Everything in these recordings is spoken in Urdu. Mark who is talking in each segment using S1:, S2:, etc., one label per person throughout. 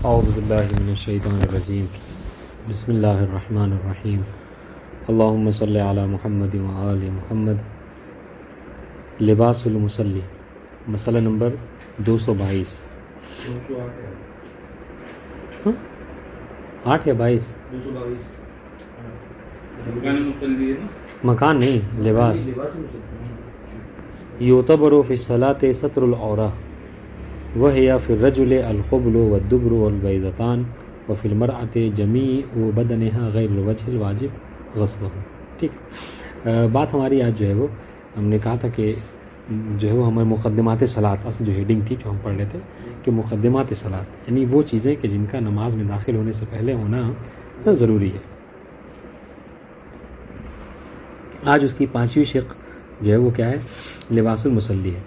S1: اعوذ باللہ من الشیطان الرجیم بسم اللہ الرحمن الرحیم اللہم صلی علی محمد وآل محمد۔ لباس المصلی، مسئلہ نمبر 222۔ 8 یا 22؟ مکان نہیں، لباس۔ یعتبر فی الصلاۃ ستر العورہ وہی فی الرجل القبل والدبر والبیضتان وفی المرأۃ جمیع بدنها غیر الوجہ الواجب غسلہ۔ ٹھیک ہے، بات ہماری آج جو ہے وہ ہم نے کہا تھا کہ جو ہے وہ ہمارے مقدمات صلاۃ، اصل جو ہیڈنگ تھی جو ہم پڑھ لیتے کہ مقدمات صلاۃ یعنی وہ چیزیں کہ جن کا نماز میں داخل ہونے سے پہلے ہونا ضروری ہے۔ آج اس کی 5ویں شق جو ہے وہ کیا ہے؟ لباس المصلی ہے۔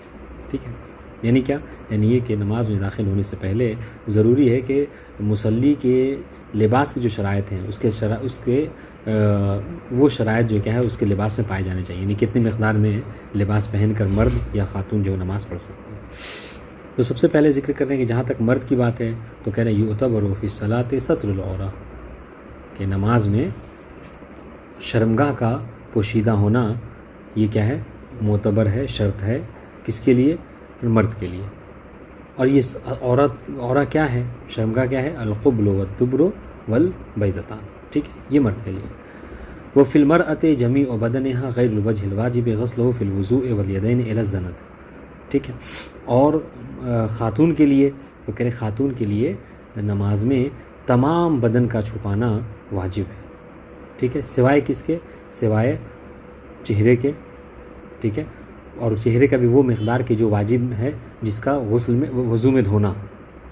S1: ٹھیک ہے، یعنی کیا؟ یعنی یہ کہ نماز میں داخل ہونے سے پہلے ضروری ہے کہ مصلی کے لباس کی جو شرائط ہیں اس کے وہ شرائط جو کیا ہے اس کے لباس میں پائے جانے چاہیے، یعنی کتنی مقدار میں لباس پہن کر مرد یا خاتون جو نماز پڑھ سکتے ہیں۔ تو سب سے پہلے ذکر کر رہے ہیں کہ جہاں تک مرد کی بات ہے تو کہہ رہے ہیں یعتبر فی الصلاۃ ستر العورہ، کہ نماز میں شرمگاہ کا پوشیدہ ہونا یہ کیا ہے؟ معتبر ہے، شرط ہے۔ کس کے لیے؟ مرد کے لیے۔ اور یہ عورت کیا ہے؟ شرمگاہ کیا ہے؟ القبل والدبر والبیضتان۔ ٹھیک ہے، یہ مرد کے لیے۔ وفی المرأۃ جمیع بدنها غیر الوجہ الواجب غسلہ فی الوضوء والیدین الی الزند۔ ٹھیک ہے، اور خاتون کے لیے تو کہہ رہے خاتون کے لیے نماز میں تمام بدن کا چھپانا واجب ہے۔ ٹھیک ہے، سوائے کس کے؟ سوائے چہرے کے۔ ٹھیک ہے، اور چہرے کا بھی وہ مقدار کی جو واجب ہے، جس کا غسل میں وضو میں دھونا۔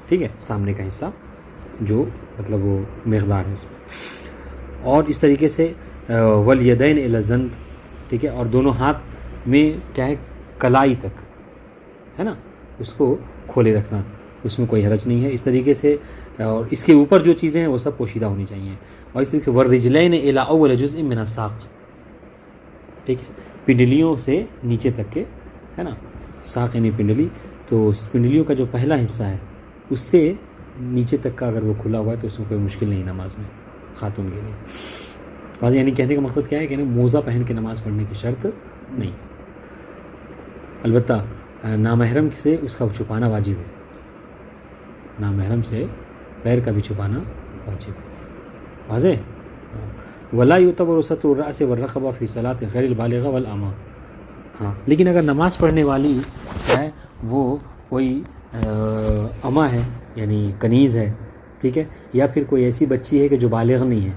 S1: ٹھیک ہے، سامنے کا حصہ جو مطلب وہ مقدار ہے اس میں۔ اور اس طریقے سے والیدین الی الزند، ٹھیک ہے، اور دونوں ہاتھ میں کیا ہے؟ کلائی تک ہے نا، اس کو کھولے رکھنا، اس میں کوئی حرج نہیں ہے۔ اس طریقے سے اور اس کے اوپر جو چیزیں ہیں وہ سب پوشیدہ ہونی چاہیے۔ اور اس طریقے سے والرجلین الی اول جزء من الساق۔ ٹھیک ہے، پنڈلیوں سے نیچے تک کے ہے نا، ساق یعنی پنڈلی، تو اس پنڈلیوں کا جو پہلا حصہ ہے اس سے نیچے تک کا اگر وہ کھلا ہوا ہے تو اس میں کوئی مشکل نہیں نماز میں خاتون کے لیے۔ بس یعنی کہنے کا مقصد کیا ہے کہ موزہ پہن کے نماز پڑھنے کی شرط نہیں، البتہ نامحرم سے اس کا چھپانا واجب ہے، نامحرم سے پیر کا بھی چھپانا واجب ہے۔ واضح؟ ولا یعتبر ستر الرأس والرقبہ فی صلاۃ غیر البالغہ والامہ۔ ہاں، لیکن اگر نماز پڑھنے والی ہے وہ کوئی امہ ہے یعنی کنیز ہے، ٹھیک ہے، یا پھر کوئی ایسی بچی ہے کہ جو بالغ نہیں ہے،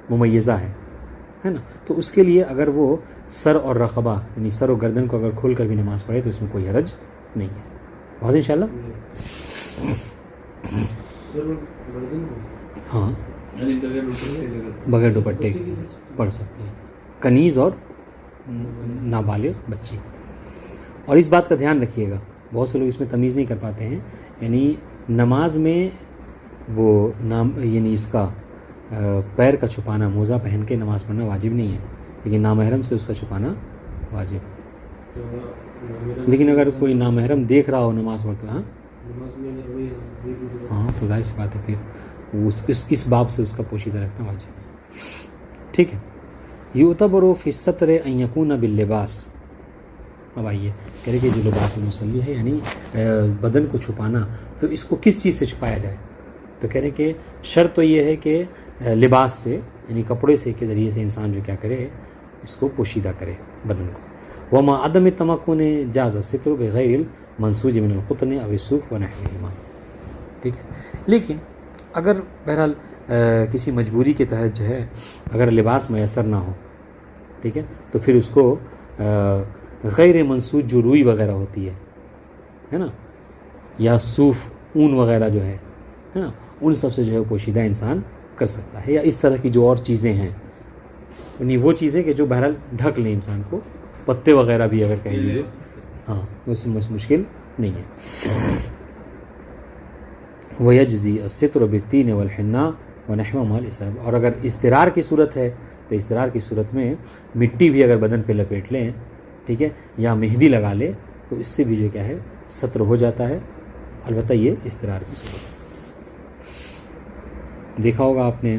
S1: ممیزہ ہے نا، تو اس کے لیے اگر وہ سر اور رقبہ یعنی سر و گردن کو اگر کھول کر بھی نماز پڑھے تو اس میں کوئی حرج نہیں ہے۔ بہت انشاءاللہ۔ ہاں، بغیر دوپٹے کے پڑھ سکتے ہیں، کنیز اور نابالغ بچی۔ اور اس بات کا دھیان رکھیے گا، بہت سے لوگ اس میں تمیز نہیں کر پاتے ہیں، یعنی نماز میں وہ یعنی اس کا پیر کا چھپانا، موزہ پہن کے نماز پڑھنا واجب نہیں ہے، لیکن نامحرم سے اس کا چھپانا واجب ہے۔ لیکن اگر کوئی نامحرم دیکھ رہا ہو نماز پڑھتا، ہاں تو ظاہر سی بات ہے پھر اس باب سے اس کا پوشیدہ رکھنا واجب ہے۔ ٹھیک ہے، یعتبر فی الستر ان یکون باللباس۔ اب آئیے کہہ رہے کہ جو لباس المصلی ہے یعنی بدن کو چھپانا، تو اس کو کس چیز سے چھپایا جائے؟ تو کہہ رہے کہ شرط تو یہ ہے کہ لباس سے یعنی کپڑے سے کے ذریعے سے انسان جو کیا کرے، اس کو پوشیدہ کرے بدن کو۔ وما عدم التمکن جاز الستر بغیر منسوج من القطن او الصوف ونحوهما۔ ٹھیک ہے، لیکن اگر بہرحال کسی مجبوری کے تحت جو ہے اگر لباس میسر نہ ہو، ٹھیک ہے، تو پھر اس کو غیر منسوج جو روئی وغیرہ ہوتی ہے نا، یا صوف، اون وغیرہ جو ہے نا، ان سب سے جو ہے پوشیدہ انسان کر سکتا ہے، یا اس طرح کی جو اور چیزیں ہیں، یعنی وہ چیزیں کہ جو بہرحال ڈھک لیں انسان کو، پتے وغیرہ بھی اگر کہہ لیجیے، ہاں اس سے مشکل نہیں ہے۔ وَيَجْزِي السِّتْرُ بِالطِّينِ وَالْحِنَّاءِ وَنَحْوِهُمَا مَعَ الْإِسْرَارِ۔ اور اگر استرار کی صورت ہے تو استرار کی صورت میں مٹی بھی اگر بدن پہ لپیٹ لیں، ٹھیک ہے، یا مہندی لگا لے تو اس سے بھی جو کیا ہے ستر ہو جاتا ہے، البتہ یہ استرار کی صورت ہے۔ دیکھا ہوگا آپ نے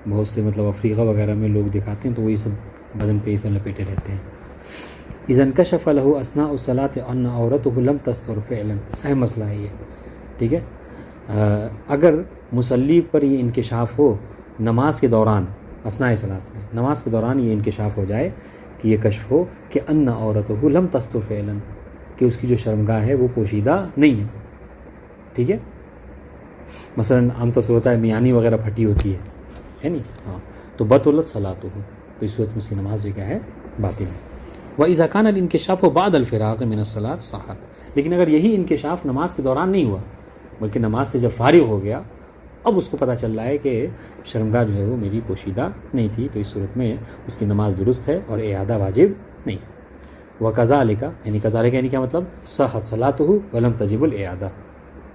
S1: بہت سے مطلب افریقہ وغیرہ میں لوگ دکھاتے ہیں تو وہ یہ سب بدن پہ یہ سب لپیٹے رہتے ہیں. اذا انکشف له اثناء الصلاة ان عورته لم تستر فعلا، اہم مسئلہ ہے یہ. ٹھیک ہے، اگر مصلی پر یہ انکشاف ہو نماز کے دوران، اثناء صلاۃ میں نماز کے دوران یہ انکشاف ہو جائے کہ یہ کشف ہو کہ ان عورته لم تستر فعلا، کہ اس کی جو شرمگاہ ہے وہ پوشیدہ نہیں ہے. ٹھیک ہے، مثلا عام طور سے ہوتا ہے میانی وغیرہ پھٹی ہوتی ہے نہیں، ہاں، تو بطلت صلاۃہ، تو اس صورت میں اس کی نماز جو کیا ہے باطل ہے. وَإِذَا كَانَ الْإِنْكِشَافُ بَعْدَ الْفِرَاغِ مِنَ الصَّلَاةِ صَحَّتْ، لیکن اگر یہی انکشاف نماز کے دوران نہیں ہوا بلکہ نماز سے جب فارغ ہو گیا، اب اس کو پتہ چل رہا ہے کہ شرمگاہ جو ہے وہ میری پوشیدہ نہیں تھی، تو اس صورت میں اس کی نماز درست ہے اور اعادہ واجب نہیں. وَكَذَلِكَ، یعنی کذالک یعنی کیا مطلب، صحت صلاتہ ولم تجب الاعادہ،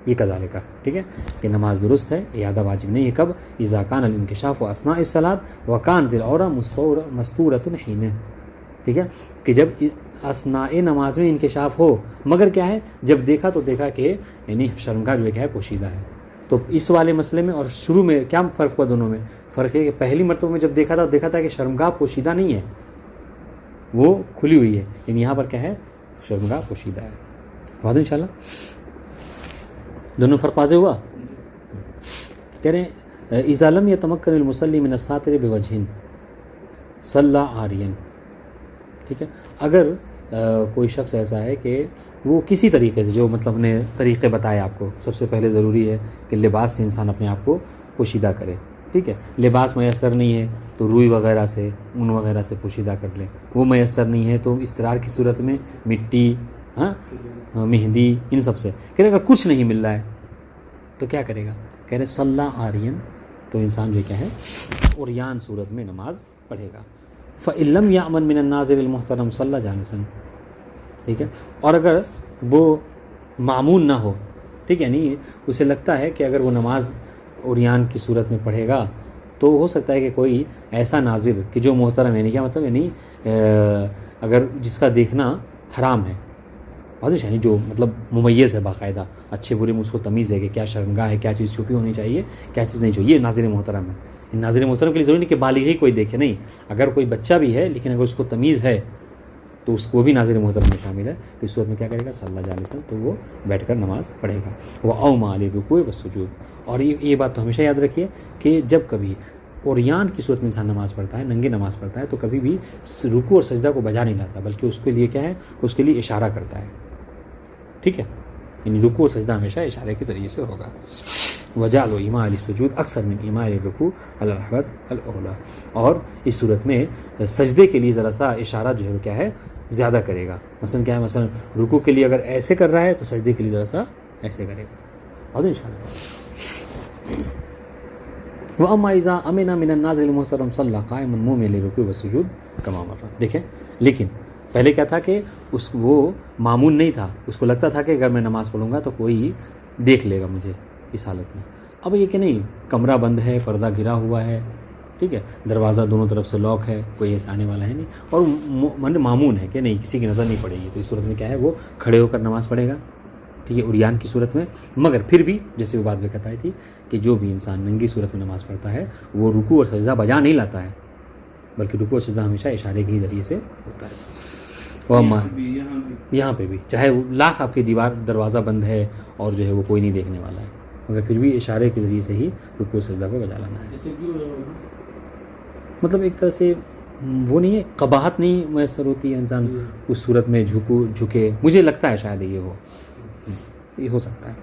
S1: یہ کذالک، ٹھیک ہے، کہ نماز درست ہے، اعادہ واجب نہیں ہے. کب؟ اذا کان الانکشاف اثناء الصلاۃ وکانت العورہ مستورۃ حین، ٹھیک ہے، کہ جب اثناء نماز میں انکشاف ہو، مگر کیا ہے جب دیکھا تو دیکھا کہ یعنی شرمگاہ جو ہے پوشیدہ ہے. تو اس والے مسئلے میں اور شروع میں کیا فرق ہوا دونوں میں؟ فرق ہے کہ پہلی مرتبہ میں جب دیکھا تھا کہ شرمگاہ پوشیدہ نہیں ہے، وہ کھلی ہوئی ہے، یعنی یہاں پر کیا ہے شرمگاہ پوشیدہ ہے. واضح انشاءاللہ دونوں فرق واضح ہوا. کہہ رہے ہیں اذا لم یتمکن المصلی من الساتر بوجہ صلی عاریا، ٹھیک ہے، اگر کوئی شخص ایسا ہے کہ وہ کسی طریقے سے، جو مطلب نے طریقے بتائے آپ کو، سب سے پہلے ضروری ہے کہ لباس سے انسان اپنے آپ کو پوشیدہ کرے. ٹھیک ہے، لباس میسر نہیں ہے تو روئی وغیرہ سے، اون وغیرہ سے پوشیدہ کر لے. وہ میسر نہیں ہے تو استرار کی صورت میں مٹی، ہاں، مہندی، ان سب سے. کہ اگر کچھ نہیں مل رہا ہے تو کیا کرے گا؟ کہہ رہے صلی عارین، تو انسان جو کیا ہے عریان صورت میں نماز پڑھے گا. فَإِن لَمْ يَأْمَنْ مِنَ النَّاظِرِ الْمُحْتَرَمْ صَلَّى جَالِسًا، ٹھیک ہے، اور اگر وہ معمون نہ ہو، ٹھیک ہے، یعنی اسے لگتا ہے کہ اگر وہ نماز عریان کی صورت میں پڑھے گا تو ہو سکتا ہے کہ کوئی ایسا ناظر کہ جو محترم، یعنی کیا مطلب، یعنی اگر جس کا دیکھنا حرام ہے، واضح، یعنی جو مطلب ممیز ہے، باقاعدہ اچھے برے میں اس کو تمیز ہے کہ کیا شرمگاہ ہے، کیا چیز چھپی ہونی چاہیے، کیا چیز نہیں چاہیے، یہ ناظر محترم ہے. ناظر محترم کے لیے ضروری نہیں کہ بالغ ہی کوئی دیکھے، نہیں، اگر کوئی بچہ بھی ہے لیکن اگر اس کو تمیز ہے تو اس کو بھی ناظر محترم میں شامل ہے. تو اس صورت میں کیا کرے گا؟ صلی اللہ علیہ وسلم، تو وہ بیٹھ کر نماز پڑھے گا. وہ اوما الرکوع والسجود، اور یہ بات تو ہمیشہ یاد رکھیے کہ جب کبھی عریان کی صورت میں انسان نماز پڑھتا ہے، ننگے نماز پڑھتا ہے، تو کبھی بھی رکوع اور سجدہ کو بجا نہیں لاتا، بلکہ اس کے لیے کیا ہے، اس کے لیے اشارہ کرتا ہے. ٹھیک ہے، یعنی رکوع اور سجدہ ہمیشہ اشارے کے ذریعے سے ہوگا. وجعلوا ایماء السجود اکثر من ایماء الرکوع علی الحوت الاولی، اور اس صورت میں سجدے کے لیے ذرا سا اشارہ جو ہے وہ کیا ہے زیادہ کرے گا. مثلا کیا ہے، مثلا رکوع کے لیے اگر ایسے کر رہا ہے تو سجدے کے لیے ذرا سا ایسے کرے گا. اور انشاءاللہ واما اذا امن من النازل المحترم صلی قائما مومئا للرکوع والسجود کما مر. دیکھیں، لیکن پہلے کیا تھا کہ وہ معمون نہیں تھا، اس کو لگتا تھا کہ اگر میں نماز پڑھوں گا تو کوئی دیکھ لے گا مجھے اس حالت میں. اب یہ کہ نہیں، کمرہ بند ہے، پردہ گرا ہوا ہے، ٹھیک ہے، دروازہ دونوں طرف سے لاک ہے، کوئی ایسے آنے والا ہے نہیں، اور معمون ہے کہ نہیں کسی کی نظر نہیں پڑے گی، تو اس صورت میں کیا ہے وہ کھڑے ہو کر نماز پڑھے گا. ٹھیک ہے، عریان کی صورت میں. مگر پھر بھی جیسے وہ بات بھی بتائی تھی کہ جو بھی انسان ننگی صورت میں نماز پڑھتا ہے وہ رکوع اور سجدہ بجا نہیں لاتا ہے، بلکہ رکوع اور سجدہ ہمیشہ اشارے کے ذریعے سے ہوتا ہے. یہاں پہ بھی چاہے لاکھ آپ کی دیوار دروازہ بند ہے اور جو ہے وہ کوئی نہیں دیکھنے والا ہے، مگر پھر بھی اشارے کے ذریعے سے ہی رکوع و سجدہ کو بجا لانا ہے. مطلب ایک طرح سے وہ نہیں ہے، قباحت نہیں میسر ہوتی ہے انسان اس صورت میں جھکے، مجھے لگتا ہے شاید یہ ہو سکتا ہے.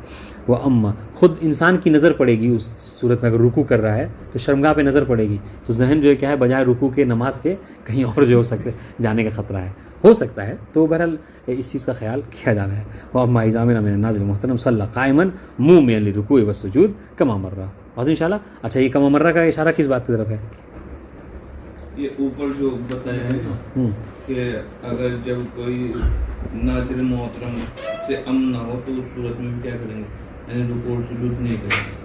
S1: وہ اما خود انسان کی نظر پڑے گی اس صورت میں، اگر رکوع کر رہا ہے تو شرمگاہ پہ نظر پڑے گی تو ذہن جو ہے کیا ہے بجائے رکوع کے نماز کے کہیں اور جو ہو سکتے جانے کا خطرہ ہے، ہو سکتا ہے. تو بہرحال اس چیز کا خیال کیا جانا ہے. واما اذا امن من النازل المحترم صلی قائما مومئا للرکوع والسجود کما مر. واضح انشاءاللہ. اچھا، یہ کما مر کا اشارہ کس بات کی طرف ہے؟
S2: یہ اوپر جو بتایا ہے نا کہ اگر جب کوئی ناظر محترم سے امن نہ ہو تو اس صورت میں بھی کیا کریں گے، یعنی رکوع اور سجود نہیں کریں گے.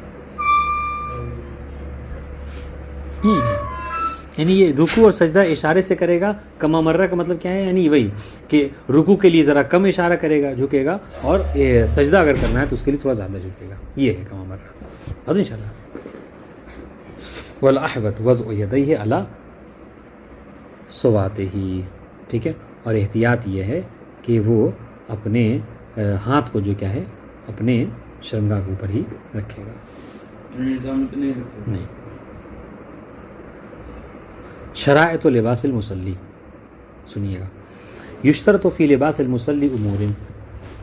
S1: نہیں، یعنی یہ رکوع اور سجدہ اشارے سے کرے گا. کما مرہ کا مطلب کیا ہے، یعنی وہی کہ رکوع کے لیے ذرا کم اشارہ کرے گا، جھکے گا، اور سجدہ اگر کرنا ہے تو اس کے لیے تھوڑا زیادہ جھکے گا. یہ ہے کما مرہ. بس انشاءاللہ والاحوط وضع یدیہ علی صواتہ، ٹھیک ہے، اور احتیاط یہ ہے کہ وہ اپنے ہاتھ کو جو کیا ہے اپنے شرمگاہ کے اوپر ہی رکھے گا،
S2: نظام پہ نہیں رکھے.
S1: نہیں. شرائط و لباس المصلی، سنیے گا. یشترط فی لباس المصلی امور،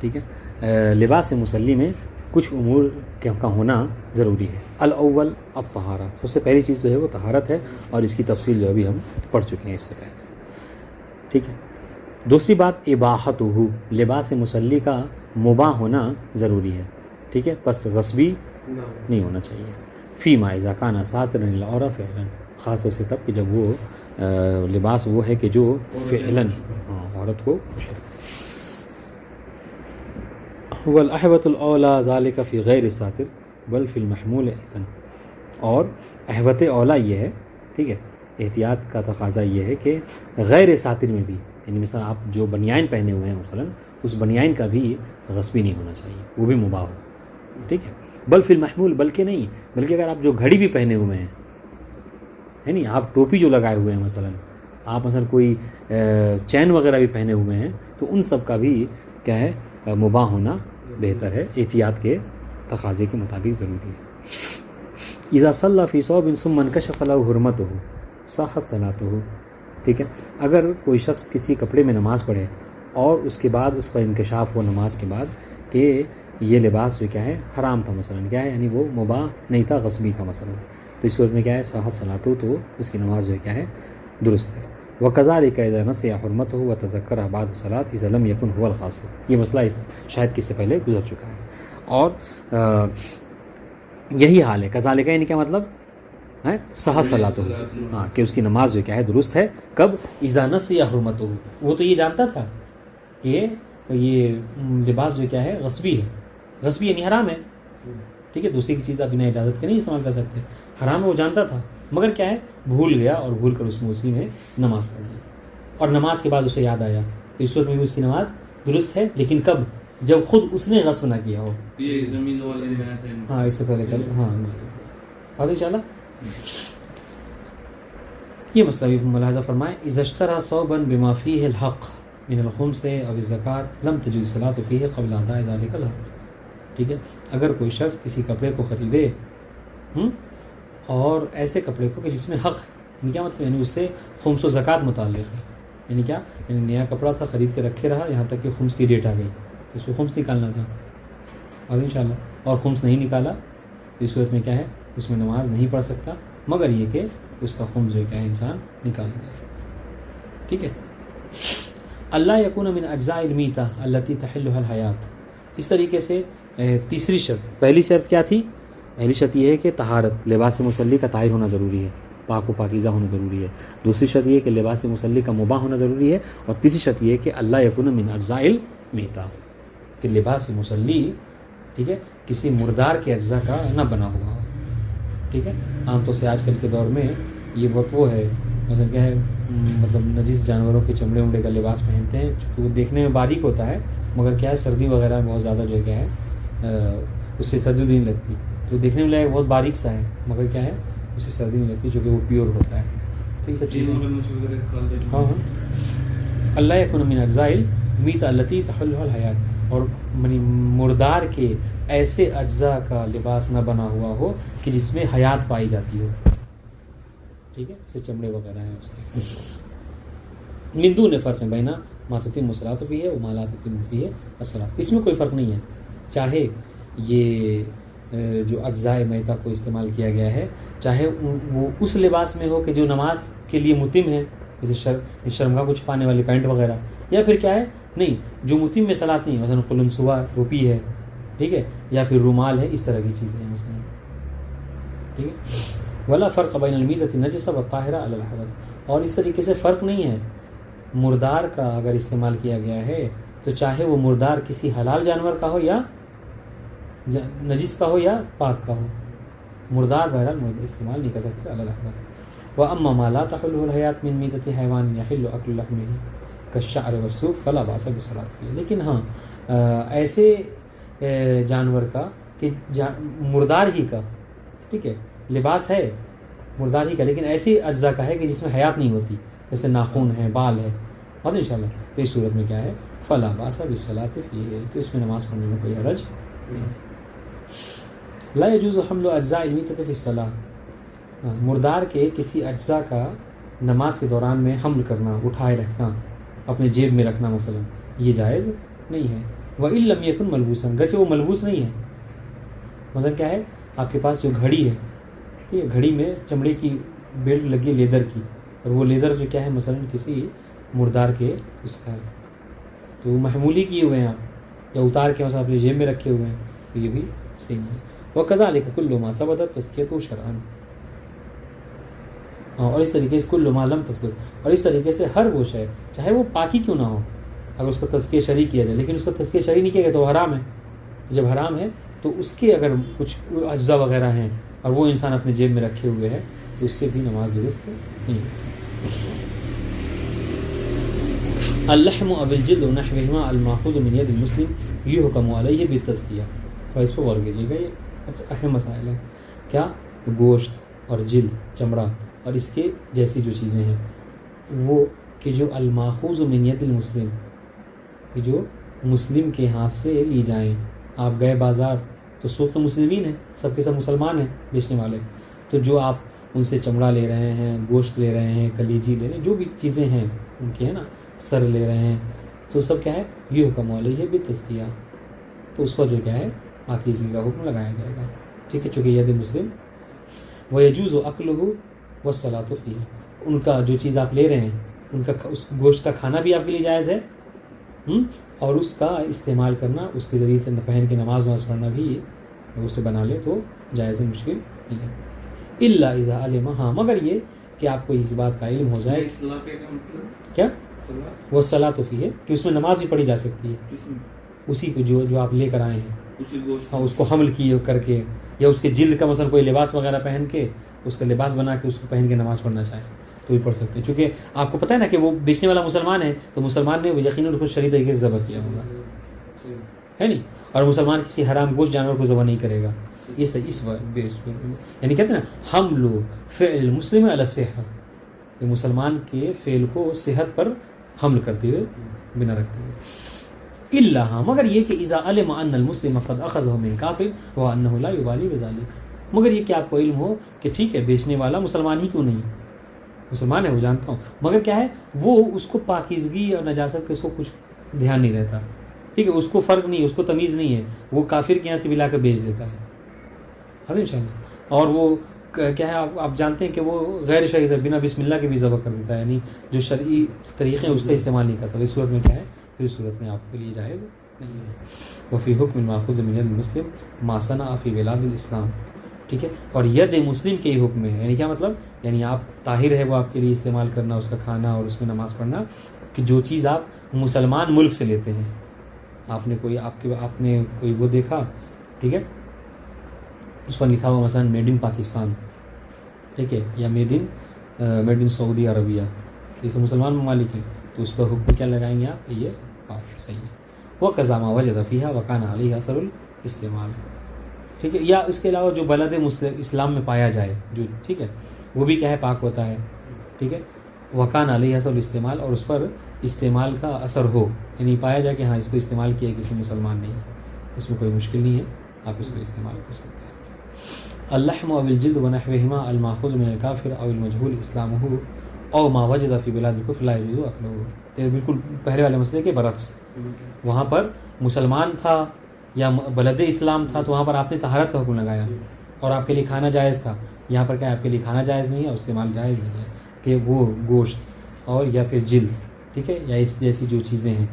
S1: ٹھیک ہے، لباس مصلی میں کچھ امور کا ہونا ضروری ہے. الاول الطہارہ، سب سے پہلی چیز جو ہے وہ طہارت ہے، اور اس کی تفصیل جو ابھی ہم پڑھ چکے ہیں اس سے پہلے، ٹھیک ہے. دوسری بات اباحتہ، لباس مصلی کا مباح ہونا ضروری ہے، ٹھیک ہے، پس غصبی نہیں ہونا چاہیے. فیما اذا کان ساترا للعورۃ فعلا، خاص طور سے تب کہ جب وہ لباس وہ ہے کہ جو فعلاً عورت کو والاحوط الاولی ذالک فی غیر الساتر بل فی المحمول احسن، اور احوط اولا یہ ہے، ٹھیک ہے، احتیاط کا تقاضا یہ ہے کہ غیر ساتر میں بھی، یعنی مثلا آپ جو بنیان پہنے ہوئے ہیں مثلا اس بنیان کا بھی غصبی نہیں ہونا چاہیے، وہ بھی مباح ہو، ٹھیک ہے. بل فی المحمول، بلکہ نہیں، بلکہ اگر آپ جو گھڑی بھی پہنے ہوئے ہیں، ہے نہیں، آپ ٹوپی جو لگائے ہوئے ہیں مثلا، آپ مثلا کوئی چین وغیرہ بھی پہنے ہوئے ہیں، تو ان سب کا بھی کیا ہے مباح ہونا بہتر ہے، احتیاط کے تقاضے کے مطابق ضروری ہے. اذا صلی فی ثوب ثم انکشف له حرمتہ صحت صلاتہ، ٹھیک ہے، اگر کوئی شخص کسی کپڑے میں نماز پڑھے اور اس کے بعد اس پر انکشاف ہو نماز کے بعد کہ یہ لباس جو کیا ہے حرام تھا مثلا، کیا ہے یعنی وہ مباح نہیں تھا، غصبی تھا مثلا، تو اس صورت میں کیا ہے صحت صلاتہ، تو اس کی نماز جو کیا ہے درست ہے. وَكَذَلِكَ إِذَا نَسِيَ حُرْمَتَهُ وَتَذَكَّرَهَ بَعْدَ الصَّلَاةِ إِذَا لَمْ يَكُنْ هُوَ الْخَاصِّ، یہ مسئلہ شاید کس سے پہلے گزر چکا ہے. اور یہی حال ہے کذالک، یعنی کیا مطلب ہے صحت صلاتہ، ہاں کہ اس کی نماز جو کیا ہے درست ہے. کب؟ اذا نسی حرمتہ، وہ تو یہ جانتا تھا کہ یہ لباس جو کیا ہے غصبی ہے، غصبی یعنی حرام ہے، ٹھیک ہے، دوسری کی چیز آپ بنا اجازت کے نہیں استعمال کر سکتے، حرام ہے وہ جانتا تھا، مگر کیا ہے بھول گیا اور بھول کر اس میں اسی میں نماز پڑھ لی، اور نماز کے بعد اسے یاد آیا، تو اس وقت میں بھی اس کی نماز درست ہے. لیکن کب؟ جب خود اس نے غصب نہ کیا ہو.
S2: یہ زمین والے میں ہے،
S1: ہاں اس سے پہلے چل، ہاں واضح انشاءاللہ. یہ مسئلہ بھی ملاحظہ فرمائیں. اذا اشترى ثوبا بما فيه الحق من الخمس او الزکاة لم تجوز الصلاة فيه قبل اداء ذلك الحق، ٹھیک ہے، اگر کوئی شخص کسی کپڑے کو خریدے اور ایسے کپڑے کو کہ جس میں حق ہے، یعنی کیا مطلب، یعنی اس سے خمس و زکوٰۃ متعلق ہے، یعنی کیا، یعنی نیا کپڑا تھا خرید کے رکھے رہا یہاں تک کہ خمس کی ڈیٹ آ گئی، اس کو خمس نکالنا تھا واضح انشاءاللہ، اور خمس نہیں نکالا تو اس صورت میں کیا ہے اس میں نماز نہیں پڑھ سکتا، مگر یہ کہ اس کا خمس جو کیا ہے انسان نکال دے، ٹھیک ہے. اللہ یکون من اجزاء المیتہ التی تحلها الحیات، اس طریقے سے تیسری شرط، پہلی شرط کیا تھی؟ پہلی شرط یہ ہے کہ طہارت، لباس مصلی کا طاہر ہونا ضروری ہے، پاک و پاکیزہ ہونا ضروری ہے. دوسری شرط یہ ہے کہ لباس مصلی کا مباح ہونا ضروری ہے، اور تیسری شرط یہ ہے کہ اللہ یکون من اجزاء المیتہ، کہ لباس مصلی، ٹھیک ہے، کسی مردار کے اجزاء کا نہ بنا ہوا ہو، ٹھیک ہے. عام طور سے آج کل کے دور میں یہ بہت وہ ہے، مطلب کیا ہے، مطلب نجیس جانوروں کے چمڑے ومڑے کا لباس پہنتے ہیں، چونکہ وہ دیکھنے میں باریک ہوتا ہے، مگر کیا ہے سردی وغیرہ میں بہت زیادہ جو ہے کیا ہے اس سے سردی نہیں لگتی، تو دیکھنے میں لگے بہت باریک سا ہے، مگر کیا ہے اس سے سردی نہیں لگتی، چونکہ وہ پیور ہوتا ہے. تو یہ سب چیزیں ہاں اللہ یکون من اجزاء المیتہ التی تحلها الحیات، اور مردار کے ایسے اجزاء کا لباس نہ بنا ہوا ہو کہ جس میں حیات پائی جاتی ہو، ٹھیک ہے، اسے چمڑے وغیرہ ہیں اس کے. من دون فرق بین ما تتم الصلاۃ فیہ و ما لا تتم فیہ الصلاۃ، اس میں کوئی فرق نہیں ہے، چاہے یہ جو اجزاء میتہ کو استعمال کیا گیا ہے چاہے وہ اس لباس میں ہو کہ جو نماز کے لیے متم ہے، جیسے شرمگاہ کو چھپانے والی پینٹ وغیرہ، یا پھر کیا ہے نہیں جو متم میں صلاۃ نہیں ہے، مثلا قلنسوہ ٹوپی ہے، ٹھیک ہے، یا پھر رومال ہے، اس طرح کی چیزیں ہیں مثلا، ٹھیک ہے. ولا فرق بین المیتۃ النجسہ والطاہرہ علی الحوض، اور اس طریقے سے فرق نہیں ہے مردار کا اگر استعمال کیا گیا ہے تو چاہے وہ مردار کسی حلال جانور کا ہو یا نجس کا ہو یا پاک کا ہو، مردار بہرحال استعمال نہیں کر سکتے علی الحوض. واما ما لا تحله الحیات من میتۃ حیوان یحل اکل لحمہ کالشعر والصوف فلا باس بالصلاۃ فیہ، لیکن ہاں ایسے جانور کا کہ مردار ہی کا، ٹھیک ہے، لباس ہے مردار ہی کا، لیکن ایسی اجزاء کا ہے کہ جس میں حیات نہیں ہوتی، جیسے ناخن ہے، بال ہے، بس انشاءاللہ. تو اس صورت میں کیا ہے، فلا باس بالصلاۃ فیہ، تو اس میں نماز پڑھنے میں کوئی حرج نہیں. لا یجوز حمل اجزاء المیتۃ فی الصلاۃ، مردار کے کسی اجزاء کا نماز کے دوران میں حمل کرنا، اٹھائے رکھنا، اپنے جیب میں رکھنا مثلا، یہ جائز نہیں ہے. وَإِن لَمْ يَكُنْ ملبوساً، گرچہ وہ ملبوس نہیں ہے. مطلب کیا ہے، آپ کے پاس جو گھڑی ہے، ٹھیک ہے، گھڑی میں چمڑے کی بیلٹ لگی ہے لیدر کی، اور وہ لیدر جو کیا ہے مثلا کسی مردار کے اس کا ہے، تو وہ محمولی کیے ہوئے ہیں آپ، یا اتار کے مثلا اپنے جیب میں رکھے ہوئے ہیں، تو یہ بھی صحیح نہیں ہے. وَكَذَلِكَ كُلُّ مَا ثَبَتَتْ تَزْكِيَتُهُ شَرْعًا، اور اس طریقے سے کل ما لم تثبت، اور اس طریقے سے ہر وہ شے چاہے وہ پاکی کیوں نہ ہو، اگر اس کا تزکیہ شرعی کیا جائے، لیکن اس کا تزکیہ شرعی نہیں کیا گیا تو حرام ہے. جب حرام ہے تو اس کے اگر کچھ اجزاء وغیرہ ہیں اور وہ انسان اپنے جیب میں رکھے ہوئے ہے تو اس سے بھی نماز درست نہیں ہوتی. اللحم او الجلد نحوهما الماخوذ من ید المسلم یحکم علیہ بالتزکیہ. اور اس پر غور کیجیے گا، یہ اہم مسائل ہیں. کیا؟ گوشت اور جلد، چمڑا اور اس کے جیسی جو چیزیں ہیں، وہ کہ جو الماخوذ من ید المسلم، کہ جو مسلم کے ہاتھ سے لی جائیں. آپ گئے بازار تو سوق مسلمین ہیں، سب کے سب مسلمان ہیں بیچنے والے، تو جو آپ ان سے چمڑا لے رہے ہیں، گوشت لے رہے ہیں، کلیجی لے رہے ہیں، جو بھی چیزیں ہیں ان کی ہے نا، سر لے رہے ہیں، تو سب کیا ہے، یہ حکم علیہ بالتزکیہ، تو اس پر جو کیا ہے پاکیزگی کا حکم لگایا جائے گا. ٹھیک ہے، چونکہ ید مسلم. وَيَجُوزُ أَكْلُهُ وَالصَّلَاةُ فِيهِ، ان کا جو چیز آپ لے رہے ہیں، ان کا اس گوشت کا کھانا بھی آپ کے لیے جائز ہے، اور اس کا استعمال کرنا، اس کے ذریعے سے پہن کے نماز پڑھنا بھی اگر اسے بنا لے تو جائز ہے، مشکل نہیں ہے. الا اذا علم، ہاں مگر یہ کہ آپ کو اس بات کا علم ہو جائے. کیا وہ صلاۃ فیہ، کہ اس میں نماز بھی پڑھی جا سکتی ہے، اسی کو جو آپ لے کر آئے ہیں، ہاں اس کو حمل کیے کر کے، یا اس کے جلد کا مثلا کوئی لباس وغیرہ پہن کے، اس کا لباس بنا کے اس کو پہن کے نماز پڑھنا چاہیں تو بھی پڑھ سکتے ہیں. چونکہ آپ کو پتہ ہے نا کہ وہ بیچنے والا مسلمان ہے، تو مسلمان نے یقیناً اس کو شرعی طریقے سے ذبح کیا ہوگا، ہے نہیں، اور مسلمان کسی حرام گوشت جانور کو ذبح نہیں کرے گا. یہ صحیح اس یعنی کہتے ہیں نا حمل فعل المسلم علی الصحہ، کہ مسلمان کے فعل کو صحت پر حمل کرتے ہوئے، بنا رکھتے ہوئے. الا، ہاں مگر یہ کہ اذا علم ان المسلم قد اخذه من کافر وانه لا يبالي بذلك، مگر یہ کہ آپ کو علم ہو کہ ٹھیک ہے بیچنے والا مسلمان ہی کیوں نہیں، مسلمان ہے وہ جانتا ہوں، مگر کیا ہے وہ اس کو پاکیزگی اور نجاست کا اس کو کچھ دھیان نہیں رہتا. ٹھیک ہے، اس کو فرق نہیں، اس کو تمیز نہیں ہے، وہ کافر کے یہاں سے بھی لا کر بیچ دیتا ہے، ان شاء اللہ. اور وہ کیا ہے، آپ جانتے ہیں کہ وہ غیر شرعی بنا بسم اللہ کے بھی ذبح کر دیتا ہے، یعنی جو شرعی طریقے ہیں اس کا استعمال نہیں کرتا. تو اس صورت میں کیا ہے، پھر اس صورت میں آپ کے لیے جائز نہیں ہے. وفی حکم الماخوذ من ید المسلم ما صنع فی بلاد الاسلام. ٹھیک ہے، اور ید مسلم کے ہی حکم میں ہے، یعنی کیا مطلب، یعنی آپ طاہر ہے وہ آپ کے لیے استعمال کرنا، اس کا کھانا اور اس میں نماز پڑھنا، کہ جو چیز آپ مسلمان ملک سے لیتے ہیں. آپ نے کوئی وہ دیکھا، ٹھیک ہے، اس پر لکھا ہوا مثلا میڈ ان پاکستان، ٹھیک ہے، یا میڈ ان سعودی عربیہ، جیسے مسلمان ممالک ہیں، تو اس پر حکم کیا لگائیں گے آپ، یہ پاک صحیح ہے. وہ قضامہ وجد فیہا وکان علیہ اثر الاستعمال. ٹھیک ہے، یا اس کے علاوہ جو بلد اسلام میں پایا جائے، جو ٹھیک ہے وہ بھی کیا ہے پاک ہوتا ہے. ٹھیک ہے، وکان علیہ اثر الاستعمال، اور اس پر استعمال کا اثر ہو، یعنی پایا جائے کہ ہاں اس کو استعمال کیا کسی مسلمان نے، اس میں کوئی مشکل نہیں ہے، آپ اس کو استعمال کر سکتے ہیں. اللحم او الجلد ونحوهما الماخوذ من الكافر او المجهول اسلامه او ما وجد في بلاد الكفر لا يجوز اكله. یہ بالکل پہلے والے مسئلے کے برعکس، وہاں پر مسلمان تھا یا بلد اسلام تھا تو وہاں پر آپ نے طہارت کا حکم لگایا اور آپ کے لیے کھانا جائز تھا. یہاں پر کیا آپ کے لیے کھانا جائز نہیں ہے اور استعمال جائز نہیں ہے، کہ وہ گوشت اور یا پھر جلد، ٹھیک ہے، یا اس جیسی جو چیزیں ہیں